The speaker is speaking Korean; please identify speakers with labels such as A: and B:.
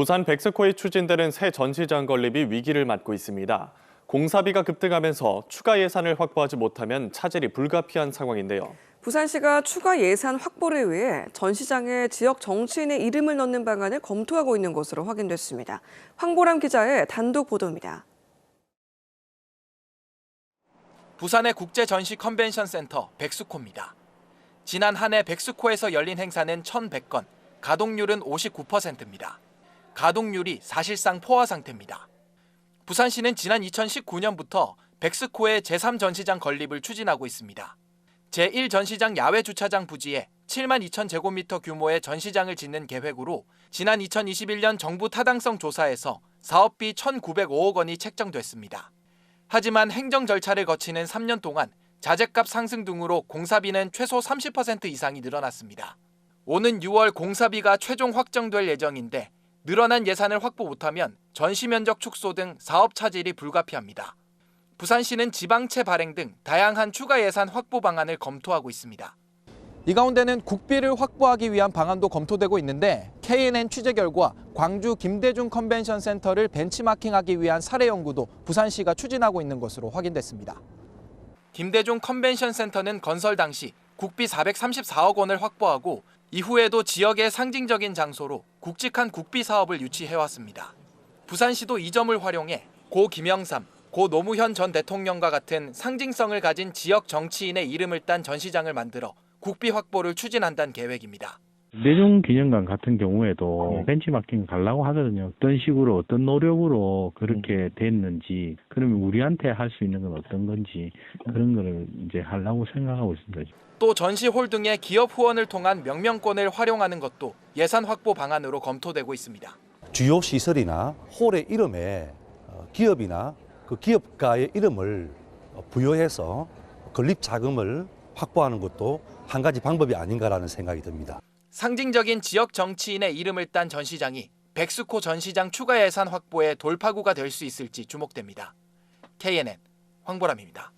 A: 부산 백스코에 추진되는 새 전시장 건립이 위기를 맞고 있습니다. 공사비가 급등하면서 추가 예산을 확보하지 못하면 차질이 불가피한 상황인데요.
B: 부산시가 추가 예산 확보를 위해 전시장에 지역 정치인의 이름을 넣는 방안을 검토하고 있는 것으로 확인됐습니다. 황보람 기자의 단독 보도입니다.
C: 부산의 국제전시 컨벤션 센터 백스코입니다. 지난 한 해 백스코에서 열린 행사는 1,100건, 가동률은 59%입니다. 가동률이 사실상 포화 상태입니다. 부산시는 지난 2019년부터 백스코의 제3전시장 건립을 추진하고 있습니다. 제1전시장 야외 주차장 부지에 7만 2천 제곱미터 규모의 전시장을 짓는 계획으로 지난 2021년 정부 타당성 조사에서 사업비 1,905억 원이 책정됐습니다. 하지만 행정 절차를 거치는 3년 동안 자재값 상승 등으로 공사비는 최소 30% 이상이 늘어났습니다. 오는 6월 공사비가 최종 확정될 예정인데 늘어난 예산을 확보 못하면 전시 면적 축소 등 사업 차질이 불가피합니다. 부산시는 지방채 발행 등 다양한 추가 예산 확보 방안을 검토하고 있습니다.
D: 이 가운데는 국비를 확보하기 위한 방안도 검토되고 있는데 KNN 취재 결과 광주 김대중 컨벤션 센터를 벤치마킹하기 위한 사례 연구도 부산시가 추진하고 있는 것으로 확인됐습니다.
C: 김대중 컨벤션 센터는 건설 당시 국비 434억 원을 확보하고 이후에도 지역의 상징적인 장소로 굵직한 국비 사업을 유치해왔습니다. 부산시도 이 점을 활용해 고 김영삼, 고 노무현 전 대통령과 같은 상징성을 가진 지역 정치인의 이름을 딴 전시장을 만들어 국비 확보를 추진한다는 계획입니다.
E: 대중 기념관 같은 경우에도 벤치마킹 가려고 하거든요. 어떤 식으로 어떤 노력으로 그렇게 됐는지, 그러면 우리한테 할 수 있는 건 어떤 건지 그런 거를 이제 하려고 생각하고 있습니다.
C: 또 전시홀 등의 기업 후원을 통한 명명권을 활용하는 것도 예산 확보 방안으로 검토되고 있습니다.
F: 주요 시설이나 홀의 이름에 기업이나 그 기업가의 이름을 부여해서 건립 자금을 확보하는 것도 한 가지 방법이 아닌가라는 생각이 듭니다.
C: 상징적인 지역 정치인의 이름을 딴 전시장이 백스코 전시장 추가 예산 확보의 돌파구가 될 수 있을지 주목됩니다. KNN 황보람입니다.